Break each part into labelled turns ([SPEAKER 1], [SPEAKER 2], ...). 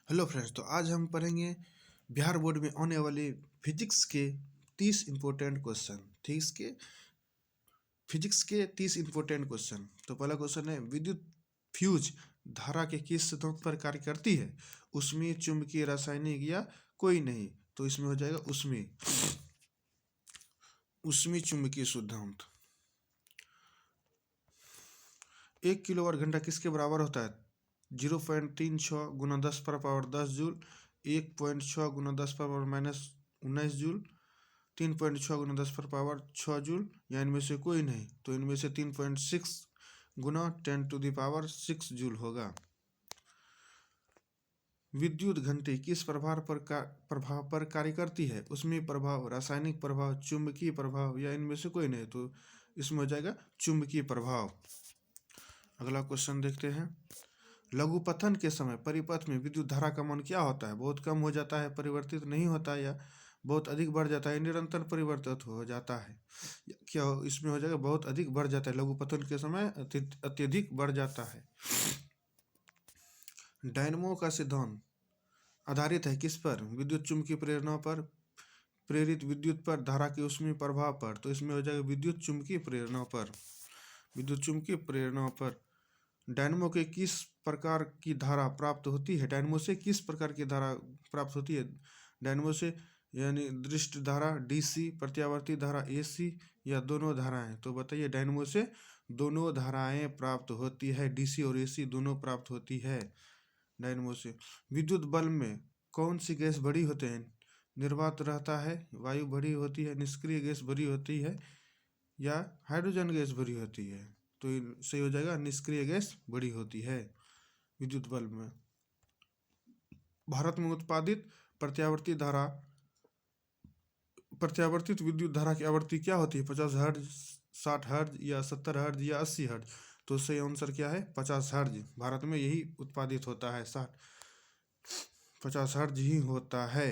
[SPEAKER 1] Hello friends, तो आज हम पढ़ेंगे बिहार बोर्ड में आने वाले फिजिक्स के 30 इम्पोर्टेंट क्वेश्चन। फिजिक्स के 30 इम्पोर्टेंट क्वेश्चन। तो पहला क्वेश्चन है, विद्युत फ्यूज धारा के किस सिद्धांत पर कार्य करती है? उसमें, चुंबकीय, रासायनिक या कोई नहीं? तो इसमें हो जाएगा उसमें चुंबकीय सिद्धांत। 1 किलोवाट घंटा किसके बराबर होता है? 0.36 गुना 10⁻10 जूल, 1.6 गुना 10⁻−19 जूल, 3.6 गुना 10⁻6 जूल, या इनमें से कोई नहीं? तो इनमें से 3.6 गुना 10⁻6 जूल होगा। विद्युत घंटी किस प्रभाव पर कार्य करती है? उसमें प्रभाव, रासायनिक प्रभाव, चुंबकीय प्रभाव, या इनमें से कोई नहीं? तो इसमें हो जाएगा चुंबकीय प्रभाव। अगला क्वेश्चन देखते हैं, लघुपथन के समय परिपथ में विद्युत धारा का मान क्या होता है? बहुत कम हो जाता है, परिवर्तित नहीं होता, या बहुत अधिक बढ़ जाता है, निरंतर परिवर्तित हो जाता है? क्या इसमें हो जाएगा बहुत अधिक बढ़ जाता है। लघुपथन के समय अत्यधिक बढ़ जाता है। डायनमो का सिद्धांत आधारित है किस पर? विद्युत चुम्बकीय प्रेरणा पर, प्रेरित विद्युत पर, धारा के ऊष्मीय प्रभाव पर? तो इसमें हो जाएगा विद्युत चुम्बकीय प्रेरणा पर। विद्युत चुम्बकीय प्रेरणा पर। डायनमो के किस प्रकार की धारा प्राप्त होती है? डायनमो से किस प्रकार की धारा प्राप्त होती है? डायनमो से यानी दृष्ट धारा डीसी, प्रत्यावर्ती धारा एसी, या दोनों धाराएं? तो बताइए, डायनमो से दोनों धाराएं प्राप्त होती है, डीसी और एसी दोनों प्राप्त होती है डायनमो से। विद्युत बल्ब में कौन सी गैस भरी होते हैं? निर्वात रहता है, वायु भरी होती है, निष्क्रिय गैस भरी होती है, या हाइड्रोजन गैस भरी होती है? तो सही हो जाएगा निष्क्रिय गैस बड़ी होती है विद्युत बल्ब में। भारत में उत्पादित प्रत्यावर्तित विद्युत धारा की आवृत्ति क्या होती है? 50 हर्ज, 60 हर्ज, या 70 हर्ज, या 80 हर्ज? तो सही आंसर क्या है? 50 हर्ज। भारत में यही उत्पादित होता है, 50 हर्ज ही होता है।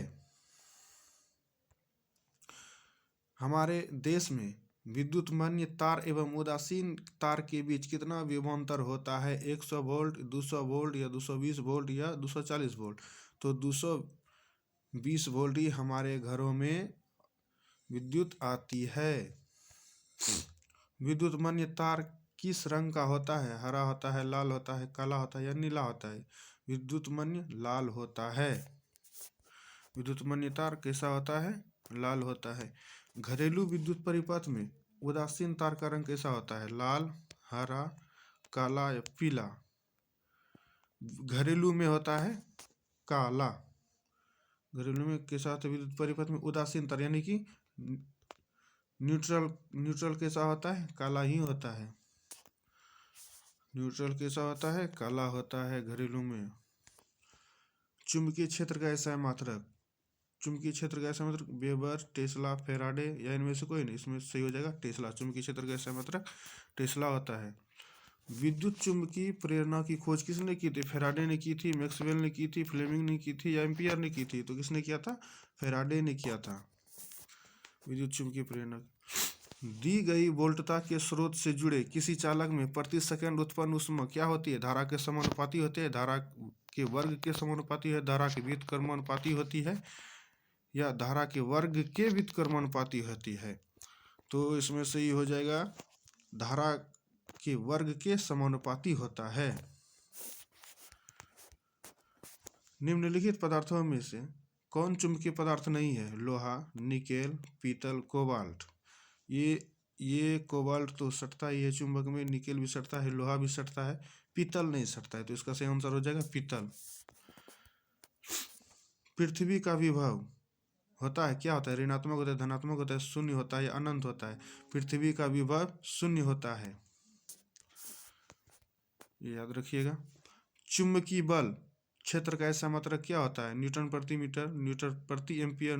[SPEAKER 1] हमारे देश में विद्युतमन्य तार एवं उदासीन तार के बीच कितना विभवांतर होता है? 100 वोल्ट, 200 वोल्ट, या 220 वोल्ट, या 240 वोल्ट? तो 220 वोल्ट ही हमारे घरों में विद्युत आती है। विद्युतमन्य तार किस रंग का होता है? हरा होता है, लाल होता है, काला होता है, या नीला होता है? विद्युतमन्य लाल होता है। विद्युतमन्य तार कैसा होता है? लाल होता है। घरेलू विद्युत परिपथ में उदासीन तार का रंग कैसा होता है? लाल, हरा, काला, या पीला? घरेलू में होता है काला। घरेलू में कैसा होता है विद्युत परिपथ में? उदासीन तार यानी कि न्यूट्रल कैसा होता है? काला ही होता है। न्यूट्रल कैसा होता है? काला होता है घरेलू में। चुंबकीय क्षेत्र का ऐसा मात्रक, चुंबकीय क्षेत्र का ऐसा मात्रक वेबर, टेस्ला, फेराडे, या इनमें से कोई नहीं? इसमें सही हो जाएगा टेस्ला। चुंबकीय क्षेत्र का ऐसा मात्रक टेस्ला होता है। विद्युत चुंबकीय प्रेरणा की खोज किसने की थी? फेराडे ने की थी, मैक्सवेल ने की थी, फ्लेमिंग ने की थी, या एम्पियर ने की थी? तो किसने किया था? फेराडे ने किया था विद्युत चुंबकीय प्रेरणा। दी गई वोल्टता के स्रोत से जुड़े किसी चालक में प्रति सेकंड उत्पन्न ऊष्मा क्या होती है? धारा के समानुपाती होती है, धारा के वर्ग के समानुपाती है, धारा के व्युत्क्रमानुपाती होती है, या धारा के वर्ग के व्युत्क्रमानुपाती होती है? तो इसमें सही हो जाएगा धारा के वर्ग के समानुपाती होता है। निम्नलिखित पदार्थों में से कौन चुंबकीय पदार्थ नहीं है? लोहा, निकेल, पीतल, कोबाल्ट। ये कोबाल्ट तो सटता ही है चुंबक में, निकेल भी सटता है, लोहा भी सटता है, पीतल नहीं सटता है। तो इसका सही आंसर हो जाएगा पीतल। पृथ्वी का विभव होता है, क्या होता है? ऋणात्मक होता है, धनात्मक होता है, शून्य होता है, या अनंत होता है? पृथ्वी का विभव शून्य होता है, ये याद रखिएगा। चुंबकीय बल क्षेत्र का ऐसा मात्रक क्या होता है? न्यूटन प्रति मीटर, न्यूटन प्रति एम्पियर,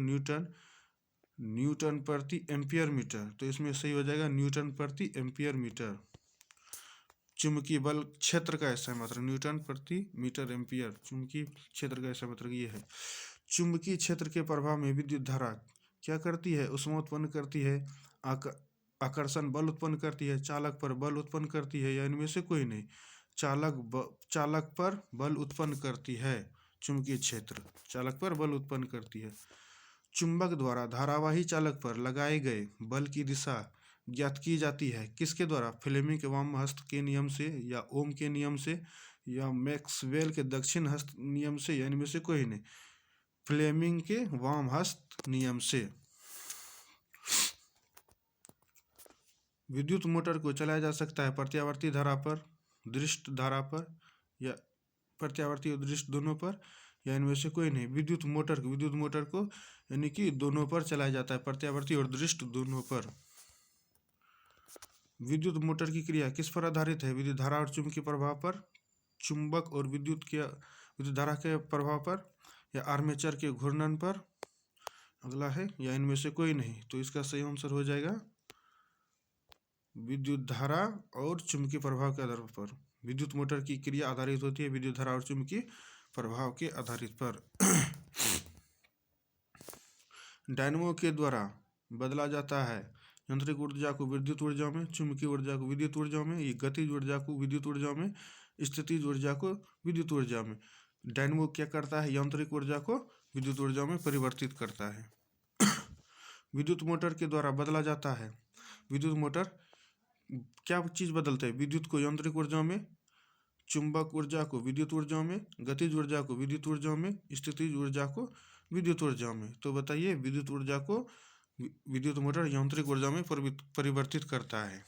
[SPEAKER 1] न्यूटन प्रति एम्पियर मीटर? तो इसमें सही हो जाएगा न्यूटन प्रति एम्पियर मीटर। चुंबकीय बल क्षेत्र का ऐसा मात्रक न्यूटन प्रति मीटर एम्पियर। चुंबकीय क्षेत्र का ऐसा मात्रक ये है। चुंबकीय क्षेत्र के प्रभाव में विद्युत धारा क्या करती है? ऊष्मा उत्पन्न करती है, आकर्षण बल उत्पन्न करती है, चालक पर बल उत्पन्न करती है, या इनमें से कोई नहीं? चालक पर बल उत्पन्न करती है। चुंबकीय क्षेत्र चालक पर बल उत्पन्न करती है। चुंबक द्वारा धारावाही चालक पर लगाए गए बल की दिशा ज्ञात की जाती है किसके द्वारा? फ्लेमिंग के वाम हस्त के नियम से, या ओम के नियम से, या मैक्सवेल के दक्षिण हस्त नियम से, या इनमें से कोई नहीं। फ्लेमिंग के वाम हस्त नियम से। विद्युत मोटर को चलाया जा सकता है प्रत्यावर्ती धारा पर, दृष्ट धारा पर, या प्रत्यावर्ती और दृष्ट दोनों पर, या इनमें से कोई नहीं। विद्युत मोटर को यानी कि दोनों पर चलाया जाता है, प्रत्यावर्ती और दृष्ट दोनों पर। विद्युत मोटर की क्रिया किस पर आधारित है? विद्युत धारा और चुंबकीय प्रभाव पर, चुंबक और विद्युत धारा के प्रभाव पर, या आर्मेचर के घूर्णन पर। अगला है, या इनमें से कोई नहीं। तो इसका सही आंसर हो जाएगा विद्युत धारा और चुंबकीय प्रभाव के आधार पर। विद्युत मोटर की क्रिया आधारित होती है विद्युत धारा और चुंबकीय प्रभाव के आधारित पर। डायनमो के द्वारा बदला जाता है यांत्रिक ऊर्जा को विद्युत ऊर्जा में, चुंबकीय ऊर्जा को विद्युत ऊर्जा में, ये गतिज ऊर्जा को विद्युत ऊर्जा में, स्थितिज ऊर्जा को विद्युत ऊर्जा में। डायनमो क्या करता है? यांत्रिक ऊर्जा को विद्युत ऊर्जा में परिवर्तित करता है। विद्युत मोटर के द्वारा बदला जाता है। विद्युत मोटर क्या चीज बदलते हैं? विद्युत को यांत्रिक ऊर्जा में, चुंबक ऊर्जा को विद्युत ऊर्जा में, गतिज ऊर्जा को विद्युत ऊर्जा में, स्थितिज ऊर्जा को विद्युत ऊर्जा में। तो बताइए, विद्युत ऊर्जा को विद्युत मोटर यांत्रिक ऊर्जा में परिवर्तित करता है।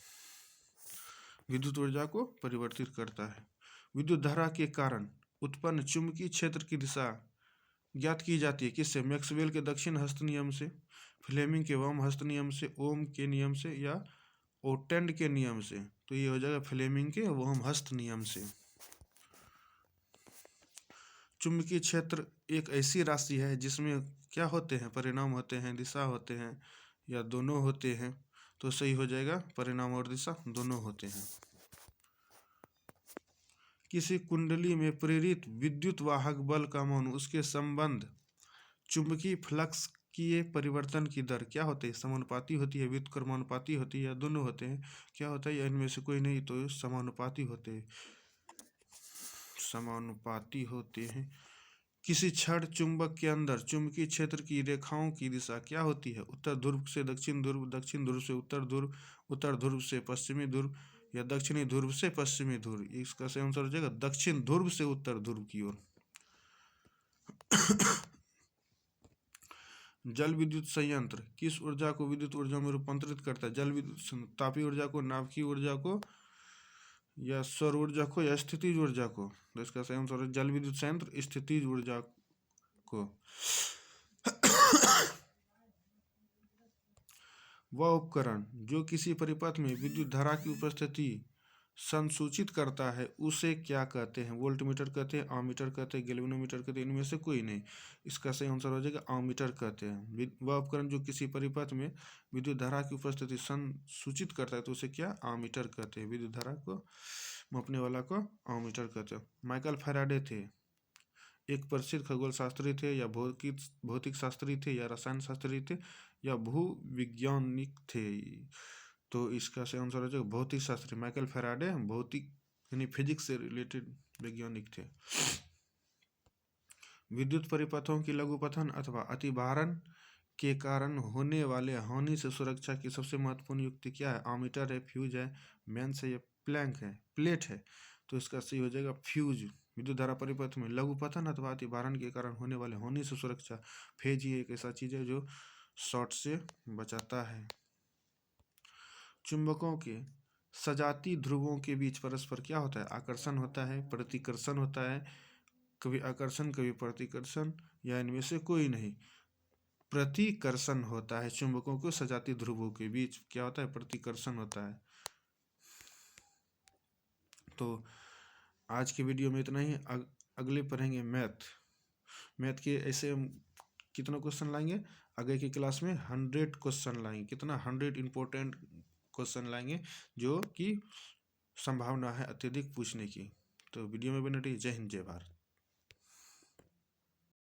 [SPEAKER 1] विद्युत ऊर्जा को परिवर्तित करता है। विद्युत धारा के कारण उत्पन्न चुंबकीय क्षेत्र की दिशा ज्ञात की जाती है किससे? मैक्सवेल के दक्षिण हस्त नियम से, फ्लेमिंग के वाम हस्त नियम से, ओम के नियम से, या ओटेंड के नियम से। तो ये हो जाएगा फ्लेमिंग के वाम हस्त नियम से। चुंबकीय क्षेत्र एक ऐसी राशि है जिसमें क्या होते हैं? परिणाम होते हैं, दिशा होते हैं, या दोनों होते हैं। तो सही हो जाएगा परिणाम और दिशा दोनों होते हैं। किसी कुंडली में प्रेरित विद्युत वाहक बल का मान उसके संबंध चुंबकीय फ्लक्स की परिवर्तन की दर क्या होती है? समानुपाती होती है, व्युत्क्रमानुपाती होती है, या दोनों होते हैं? क्या होता है? या इनमें से कोई नहीं। तो समानुपाती होते हैं, समानुपाती होते हैं। किसी छड़ चुंबक के अंदर चुंबकीय क्षेत्र की रेखाओं की दिशा क्या होती है? उत्तर ध्रुव से दक्षिण ध्रुव, दक्षिण ध्रुव से उत्तर ध्रुव, उत्तर ध्रुव से पश्चिमी ध्रुव, या दक्षिणी ध्रुव से पश्चिमी ध्रुव। इसका सही आंसर हो जाएगा दक्षिण ध्रुव से उत्तर ध्रुव की ओर। जल विद्युत संयंत्र किस ऊर्जा को विद्युत ऊर्जा में रूपांतरित करता है? जल विद्युत तापीय ऊर्जा को, नाभिकीय ऊर्जा को, या सौर ऊर्जा को, या स्थितिज ऊर्जा को। तो इसका सही आंसर है जल विद्युत संयंत्र स्थितिज ऊर्जा को। वह उपकरण जो किसी परिपथ में विद्युत धारा की उपस्थिति संसूचित करता है उसे क्या कहते हैं? वोल्टमीटर कहते हैं, आमीटर कहते हैं, गैल्वेनोमीटर कहते हैं, इनमें से कोई नहीं। इसका सही आंसर हो जाएगा आमीटर कहते हैं। वह उपकरण जो किसी परिपथ में विद्युत धारा की उपस्थिति संसूचित करता है तो उसे क्या? आमीटर कहते हैं। विद्युत धारा को मापने वाला को आमीटर कहते हैं। माइकल फैराडे थे एक प्रसिद्ध खगोल शास्त्री थे, या भौतिक शास्त्री थे, या रसायन शास्त्री थे, या भूविज्ञानिक थे। तो इसका सही आंसर हो जाएगा भौतिक शास्त्री। माइकल फैराडे भौतिक यानी फिजिक्स से रिलेटेड वैज्ञानिक थे। विद्युत परिपथों की लघुपथन अथवा अतिभारण के कारण होने वाले हानि से सुरक्षा की सबसे महत्वपूर्ण युक्ति क्या है? आमीटर है, फ्यूज है, मेंस है, या प्लेट है। तो इसका सही हो जाएगा फ्यूज। विद्युत धारा परिपथ में लघुपथन अथवा अतिभारण के कारण होने वाले हानि से सुरक्षा। फेज ही एक ऐसा चीज है जो शॉर्ट से बचाता है। चुंबकों के सजाती ध्रुवों के बीच परस्पर क्या होता है? आकर्षण होता है, प्रतिकर्षण होता है। कभी आकर्षण कभी प्रतिकर्षण, या इनमें से कोई नहीं। प्रतिकर्षण होता है। चुंबकों को सजाती ध्रुवों के बीच क्या होता है? प्रतिकर्षण होता है। तो आज की वीडियो में इतना ही। अगले पढ़ेंगे मैथ के ऐसे कितना क्वेश्चन लाएंगे आगे की क्लास में? 100 क्वेश्चन लाएंगे। कितना? 100 इंपॉर्टेंट क्वेश्चन लाएंगे जो कि संभावना है अत्यधिक पूछने की। तो वीडियो में बने रहिए। जय हिंद, जय भारत।